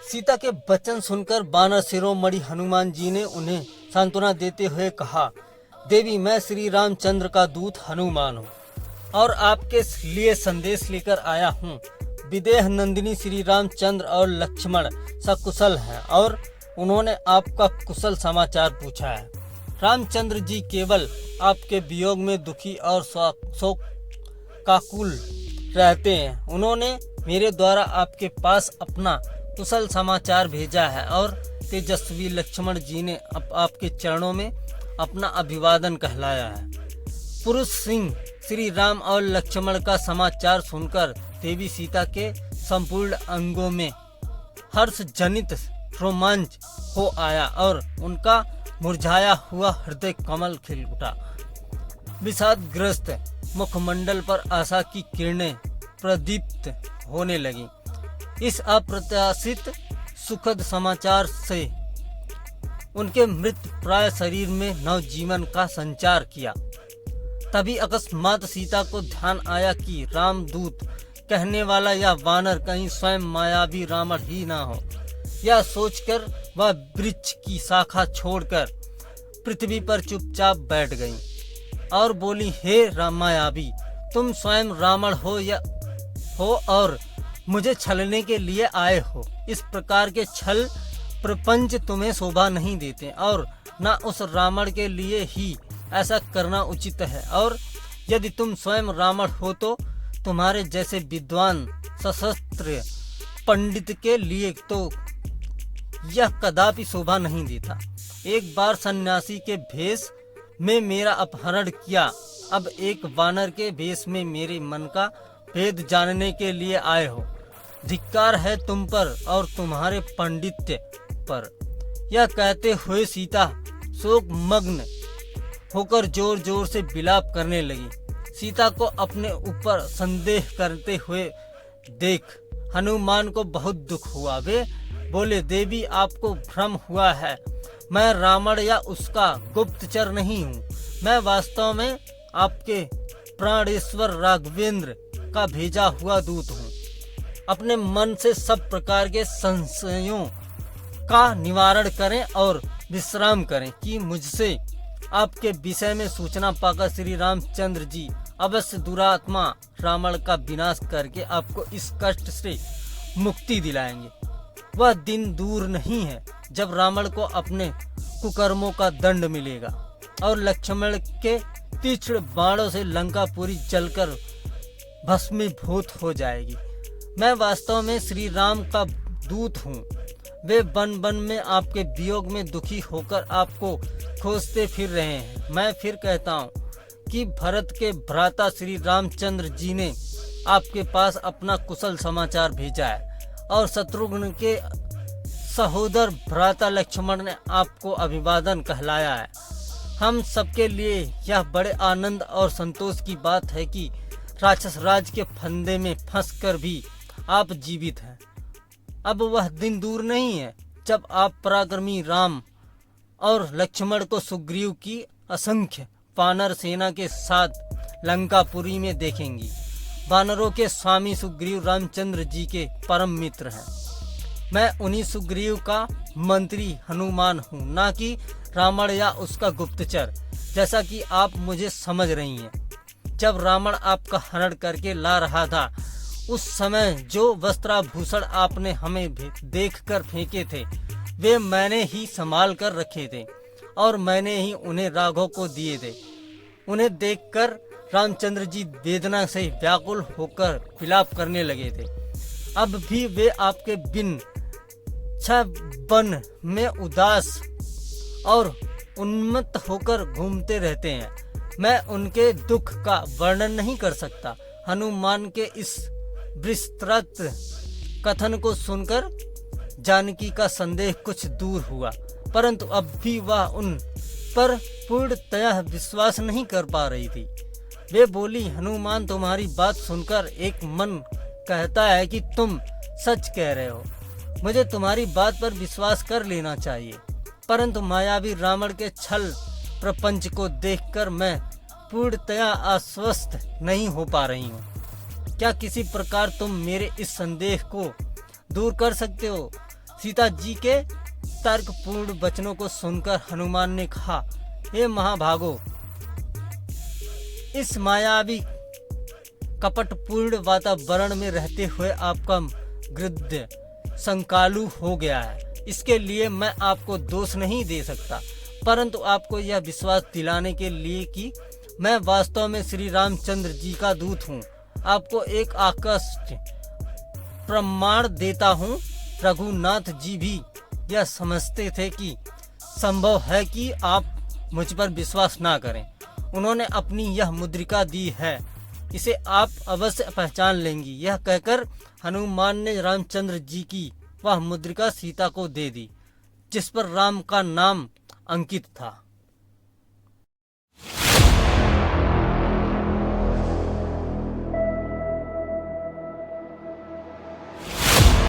सीता के वचन सुनकर वानर शिरोमणि हनुमान जी ने उन्हें सांत्वना देते हुए कहा, देवी मैं श्री रामचंद्र का दूत हनुमान हूँ और आपके लिए संदेश लेकर आया हूँ। विदेह नंदिनी श्री रामचंद्र और लक्ष्मण सकुशल हैं और उन्होंने आपका कुशल समाचार पूछा है। रामचंद्र जी केवल आपके वियोग में दुखी और शोक काकुल रहते हैं। उन्होंने मेरे द्वारा आपके पास अपना कुशल समाचार भेजा है और तेजस्वी लक्ष्मण जी ने आपके चरणों में अपना अभिवादन कहलाया है। पुरुष सिंह श्री राम और लक्ष्मण का समाचार सुनकर देवी सीता के संपूर्ण अंगों में हर्ष जनित रोमांच हो आया और उनका मुरझाया हुआ हृदय कमल खिल उठा। विषादग्रस्त मुखमंडल पर आशा की किरणें प्रदीप्त होने लगी। इस अप्रत्याशित सुखद समाचार से उनके मृत प्राय शरीर में नवजीवन का संचार किया। तभी अकस्मात सीता को ध्यान आया कि रामदूत कहने वाला यह वानर कहीं स्वयं मायावी रावण ही ना हो। यह सोचकर वह वृक्ष की शाखा छोड़कर पृथ्वी पर चुपचाप बैठ गई और बोली, हे मायावी, तुम स्वयं रावण हो और मुझे छलने के लिए आए हो। इस प्रकार के छल प्रपंच तुम्हें शोभा नहीं देते और न उस रावण के लिए ही ऐसा करना उचित है। और यदि तुम स्वयं रावण हो तो तुम्हारे जैसे विद्वान सशस्त्र पंडित के लिए तो यह कदापि शोभा नहीं देता। एक बार सन्यासी के भेष में मेरा अपहरण किया, अब एक वानर के भेष में मेरे मन का भेद जानने के लिए आए हो। धिक्कार है तुम पर और तुम्हारे पंडित्य पर। यह कहते हुए सीता शोक मग्न होकर जोर जोर से विलाप करने लगी। सीता को अपने ऊपर संदेह करते हुए देख हनुमान को बहुत दुख हुआ। वे बोले, देवी आपको भ्रम हुआ है, मैं रावण या उसका गुप्तचर नहीं हूँ। मैं वास्तव में आपके प्राणेश्वर राघवेंद्र का भेजा हुआ दूत हूँ। अपने मन से सब प्रकार के संशयों का निवारण करें और विश्राम करें कि मुझसे आपके विषय में सूचना पाकर श्री रामचंद्र जी अवश्य दुरात्मा रावण का विनाश करके आपको इस कष्ट से मुक्ति दिलाएंगे। वह दिन दूर नहीं है जब रावण को अपने कुकर्मों का दंड मिलेगा और लक्ष्मण के तीक्ष्ण बाणों से लंका पूरी जलकर भस्मीभूत हो जाएगी। मैं वास्तव में श्री राम का दूत हूँ। वे वन वन में आपके वियोग में दुखी होकर आपको खोजते फिर रहे हैं। मैं फिर कहता हूँ कि भरत के भ्राता श्री रामचंद्र जी ने आपके पास अपना कुशल समाचार भेजा है और शत्रुघ्न के सहोदर भ्राता लक्ष्मण ने आपको अभिवादन कहलाया है। हम सबके लिए यह बड़े आनंद और संतोष की बात है कि राक्षस राज के फंदे में फंसकर भी आप जीवित हैं। अब वह दिन दूर नहीं है जब आप पराक्रमी राम और लक्ष्मण को सुग्रीव की असंख्य वानर सेना के साथ लंकापुरी में देखेंगी। वानरों के स्वामी सुग्रीव रामचंद्र जी के परम मित्र हैं। मैं उन्हीं सुग्रीव का मंत्री हनुमान हूँ, ना कि रावण या उसका गुप्तचर, जैसा कि आप मुझे समझ रही हैं। जब रावण आपका हरण करके ला रहा था उस समय जो वस्त्राभूषण आपने हमें देखकर फेंके थे वे मैंने ही संभाल कर रखे थे और मैंने ही उन्हें राघव को दिए थे। उन्हें देखकर रामचंद्र जी वेदना से व्याकुल होकर विलाप करने लगे थे। अब भी वे आपके बिन वन में उदास और उन्मत्त होकर घूमते रहते हैं। मैं उनके दुख का वर्णन नहीं कर सकता। हनुमान के इस विस्तृत कथन को सुनकर जानकी का संदेह कुछ दूर हुआ, परंतु अब भी वह उन पर पूर्णतया विश्वास नहीं कर पा रही थी। वे बोली, हनुमान तुम्हारी बात सुनकर एक मन कहता है कि तुम सच कह रहे हो। मुझे तुम्हारी बात पर विश्वास कर लेना चाहिए, परंतु मायावी रावण के छल प्रपंच को देखकर मैं पूर्णतया आश्वस्त नहीं हो पा रही हूँ। क्या किसी प्रकार तुम मेरे इस संदेह को दूर कर सकते हो? सीता जी के तर्कपूर्ण वचनों को सुनकर हनुमान ने कहा, हे महाभागो, इस मायावी कपटपूर्ण वातावरण में रहते हुए आपका गृध्य संकालु हो गया है। इसके लिए मैं आपको दोष नहीं दे सकता, परंतु आपको यह विश्वास दिलाने के लिए कि मैं वास्तव में श्री रामचंद्र जी का दूत हूँ, आपको एक आकर्षक प्रमाण देता हूँ। रघुनाथ जी भी यह समझते थे कि संभव है कि आप मुझ पर विश्वास ना करें। उन्होंने अपनी यह मुद्रिका दी है, इसे आप अवश्य पहचान लेंगी। यह कहकर हनुमान ने रामचंद्र जी की वह मुद्रिका सीता को दे दी, जिस पर राम का नाम अंकित था।